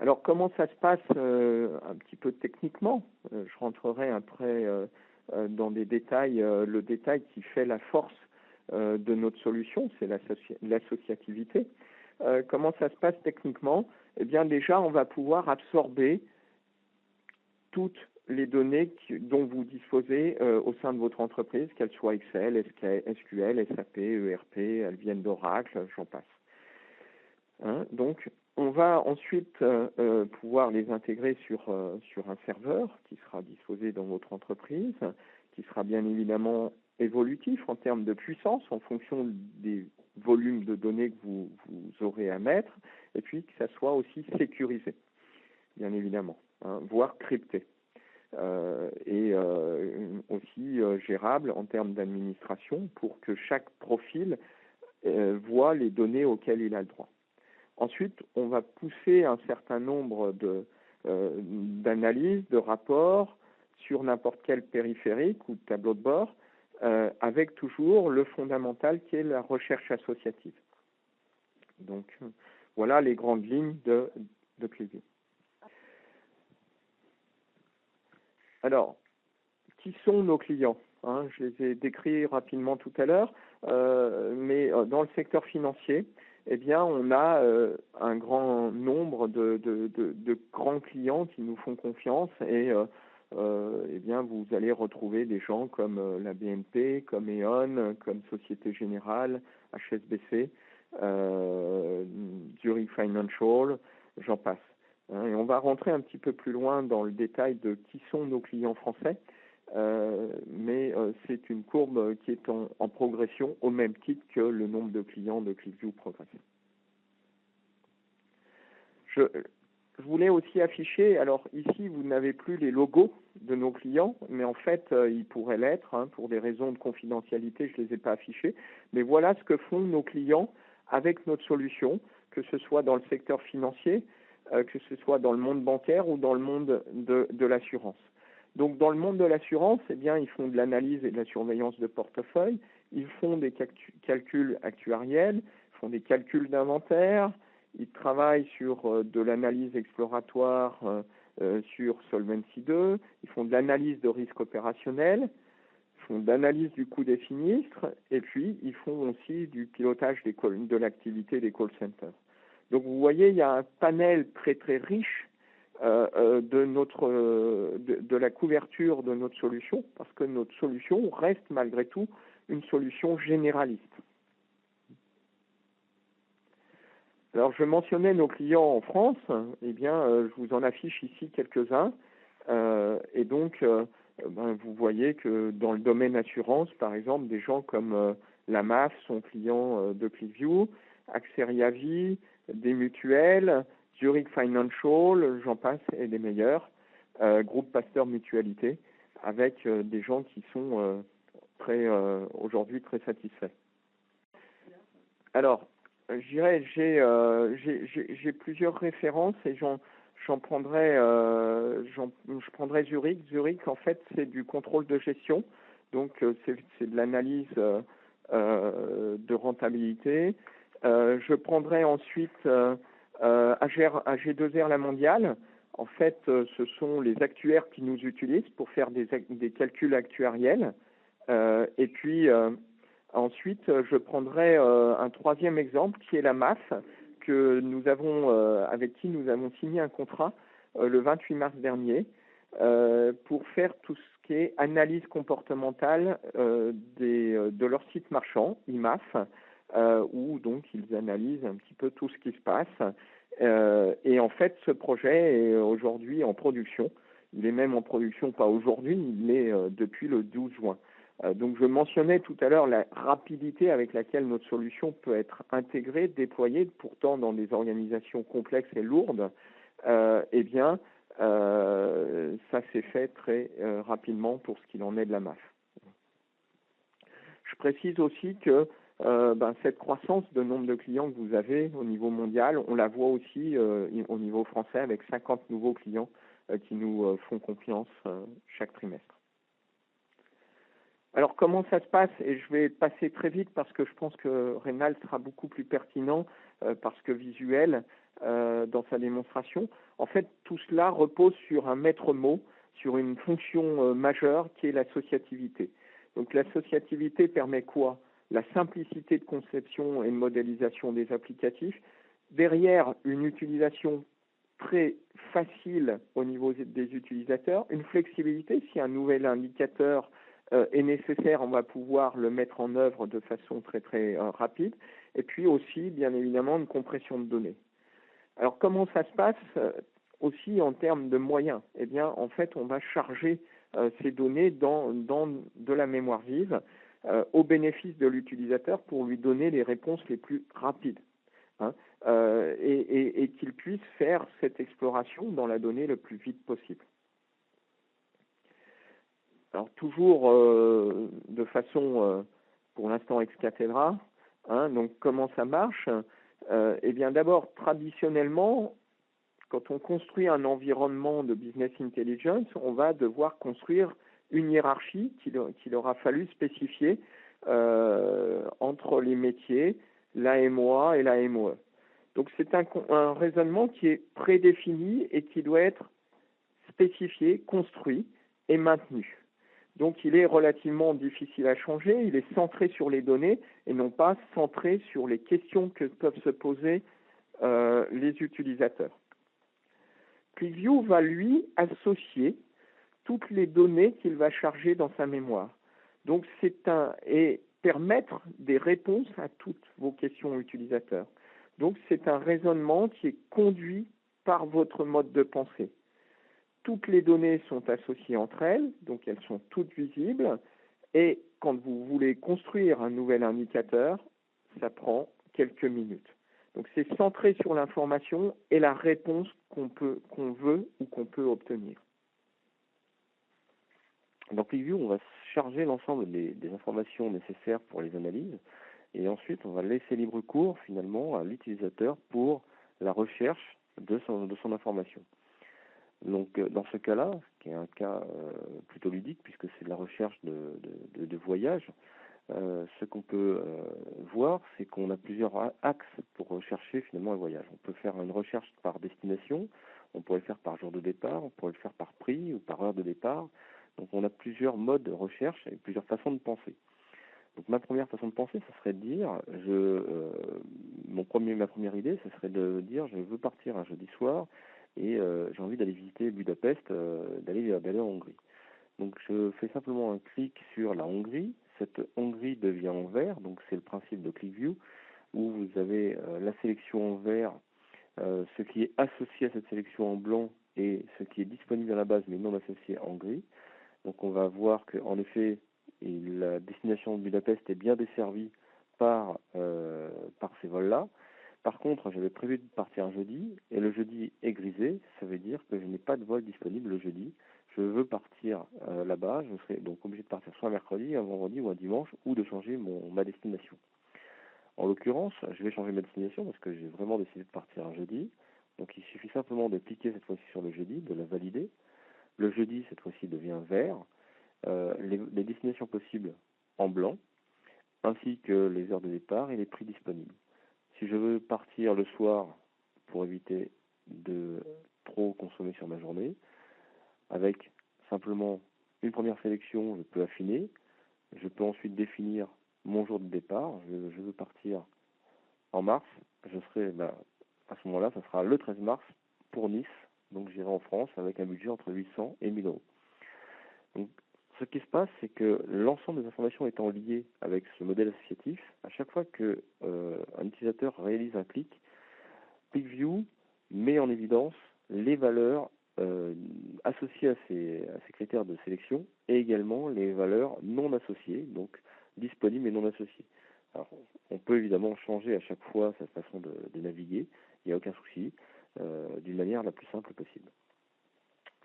Alors, comment ça se passe un petit peu techniquement? Je rentrerai après dans des détails. Le détail qui fait la force de notre solution, c'est l'associativité. Comment ça se passe techniquement? Eh bien, déjà, on va pouvoir absorber toutes les données dont vous disposez au sein de votre entreprise, qu'elles soient Excel, SQL, SAP, ERP, elles viennent d'Oracle, j'en passe. Donc, on va ensuite pouvoir les intégrer sur un serveur qui sera disposé dans votre entreprise, qui sera bien évidemment évolutif en termes de puissance en fonction des volumes de données que vous aurez à mettre, et puis que ça soit aussi sécurisé, bien évidemment, voire crypté. Et aussi gérable en termes d'administration pour que chaque profil voit les données auxquelles il a le droit. Ensuite, on va pousser un certain nombre d'analyses, de rapports sur n'importe quel périphérique ou tableau de bord, avec toujours le fondamental qui est la recherche associative. Donc, voilà les grandes lignes de ClickView. Alors, qui sont nos clients? Je les ai décrits rapidement tout à l'heure, mais dans le secteur financier, eh bien, on a un grand nombre de grands clients qui nous font confiance et eh bien, vous allez retrouver des gens comme la BNP, comme E.ON, comme Société Générale, HSBC, Zurich Financial, j'en passe. Et on va rentrer un petit peu plus loin dans le détail de qui sont nos clients français, mais c'est une courbe qui est en progression au même titre que le nombre de clients de ClickView progresse. Je voulais aussi afficher, alors ici vous n'avez plus les logos de nos clients, mais en fait ils pourraient l'être, pour des raisons de confidentialité, je ne les ai pas affichés, mais voilà ce que font nos clients avec notre solution, que ce soit dans le secteur financier, que ce soit dans le monde bancaire ou dans le monde de l'assurance. Donc dans le monde de l'assurance, eh bien, ils font de l'analyse et de la surveillance de portefeuille, ils font des calculs actuariels, ils font des calculs d'inventaire, ils travaillent sur de l'analyse exploratoire sur Solvency 2, ils font de l'analyse de risque opérationnel, ils font de l'analyse du coût des sinistres, et puis ils font aussi du pilotage de l'activité des call centers. Donc vous voyez, il y a un panel très très riche de la couverture de notre solution, parce que notre solution reste malgré tout une solution généraliste. Alors je mentionnais nos clients en France, eh bien je vous en affiche ici quelques-uns, et donc vous voyez que dans le domaine assurance, par exemple, des gens comme la MAF sont clients de ClickView, Axeria Vie, des mutuelles, Zurich Financial, j'en passe, et des meilleurs, groupe Pasteur Mutualité, avec des gens qui sont aujourd'hui très satisfaits. Alors, je dirais, j'ai plusieurs références et je prendrai Zurich. Zurich, en fait, c'est du contrôle de gestion, donc c'est de l'analyse de rentabilité. Je prendrai ensuite AG2R La Mondiale. En fait, ce sont les actuaires qui nous utilisent pour faire des calculs actuariels. Et puis, ensuite, je prendrai un troisième exemple qui est la MAF, avec qui nous avons signé un contrat le 28 mars dernier pour faire tout ce qui est analyse comportementale de leur site marchand, IMAF, où donc ils analysent un petit peu tout ce qui se passe. Et en fait, ce projet est aujourd'hui en production. Il est même en production, pas aujourd'hui, il est depuis le 12 juin. Donc je mentionnais tout à l'heure la rapidité avec laquelle notre solution peut être intégrée, déployée, pourtant dans des organisations complexes et lourdes. Eh bien, ça s'est fait très rapidement pour ce qu'il en est de la MAF. Je précise aussi que cette croissance de nombre de clients que vous avez au niveau mondial, on la voit aussi au niveau français avec 50 nouveaux clients qui nous font confiance chaque trimestre. Alors comment ça se passe? Et je vais passer très vite parce que je pense que Reynald sera beaucoup plus pertinent parce que visuel. dans sa démonstration. En fait, tout cela repose sur un maître mot, sur une fonction majeure qui est l'associativité. Donc l'associativité permet quoi? La simplicité de conception et de modélisation des applicatifs, derrière une utilisation très facile au niveau des utilisateurs, une flexibilité, si un nouvel indicateur est nécessaire, on va pouvoir le mettre en œuvre de façon très rapide, et puis aussi, bien évidemment, une compression de données. Alors, comment ça se passe aussi en termes de moyens? Eh bien, en fait, on va charger ces données dans de la mémoire vive au bénéfice de l'utilisateur pour lui donner les réponses les plus rapides, hein, et qu'il puisse faire cette exploration dans la donnée le plus vite possible. Alors, toujours de façon, pour l'instant, ex cathedra, hein, donc comment ça marche? Eh bien, d'abord, traditionnellement, quand on construit un environnement de business intelligence, on va devoir construire une hiérarchie qu'il aura fallu spécifier entre les métiers, l'AMOA et l'AMOE. Donc c'est un raisonnement qui est prédéfini et qui doit être spécifié, construit et maintenu. Donc il est relativement difficile à changer, il est centré sur les données et non pas centré sur les questions que peuvent se poser les utilisateurs. ClickView va lui associer toutes les données qu'il va charger dans sa mémoire. Donc et permettre des réponses à toutes vos questions utilisateurs. Donc c'est un raisonnement qui est conduit par votre mode de pensée. Toutes les données sont associées entre elles, donc elles sont toutes visibles, et quand vous voulez construire un nouvel indicateur, ça prend quelques minutes. Donc c'est centré sur l'information et la réponse qu'on veut ou qu'on peut obtenir. Dans ClickView, on va charger l'ensemble des informations nécessaires pour les analyses, et ensuite on va laisser libre cours finalement à l'utilisateur pour la recherche de son information. Donc dans ce cas-là, qui est un cas plutôt ludique puisque c'est de la recherche de voyage, ce qu'on peut voir, c'est qu'on a plusieurs axes pour rechercher finalement un voyage. On peut faire une recherche par destination, on pourrait le faire par jour de départ, on pourrait le faire par prix ou par heure de départ. Donc on a plusieurs modes de recherche et plusieurs façons de penser. Donc ma première façon de penser, ce serait de dire, ma première idée, ce serait de dire, je veux partir un jeudi soir et j'ai envie d'aller visiter Budapest, d'aller en Hongrie. Donc je fais simplement un clic sur la Hongrie. Cette Hongrie devient en vert, donc c'est le principe de ClickView, où vous avez la sélection en vert, ce qui est associé à cette sélection en blanc et ce qui est disponible à la base mais non associé en gris. Donc on va voir qu'en effet, la destination de Budapest est bien desservie par ces vols-là. Par contre, j'avais prévu de partir un jeudi, et le jeudi est grisé, ça veut dire que je n'ai pas de vol disponible le jeudi. Je veux partir là-bas, je serai donc obligé de partir soit un mercredi, un vendredi ou un dimanche, ou de changer ma destination. En l'occurrence, je vais changer ma destination parce que j'ai vraiment décidé de partir un jeudi. Donc il suffit simplement de cliquer cette fois-ci sur le jeudi, de la valider. Le jeudi, cette fois-ci, devient vert. Les destinations possibles en blanc, ainsi que les heures de départ et les prix disponibles. Si je veux partir le soir pour éviter de trop consommer sur ma journée, avec simplement une première sélection, je peux affiner. Je peux ensuite définir mon jour de départ. Je veux partir en mars. Je serai, à ce moment-là, ça sera le 13 mars pour Nice. Donc j'irai en France avec un budget entre 800 et 1000 euros. Donc, ce qui se passe, c'est que l'ensemble des informations étant liées avec ce modèle associatif, à chaque fois que un utilisateur réalise un clic, ClickView met en évidence les valeurs associées à ces critères de sélection et également les valeurs non associées, donc disponibles et non associées. Alors, on peut évidemment changer à chaque fois sa façon de naviguer, il n'y a aucun souci, d'une manière la plus simple possible.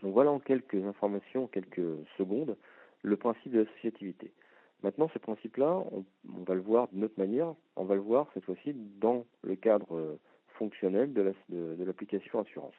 Donc voilà en quelques informations, en quelques secondes, le principe de l'associativité. Maintenant, ce principe-là, on va le voir d'une autre manière, on va le voir cette fois-ci dans le cadre fonctionnel de l'application assurance.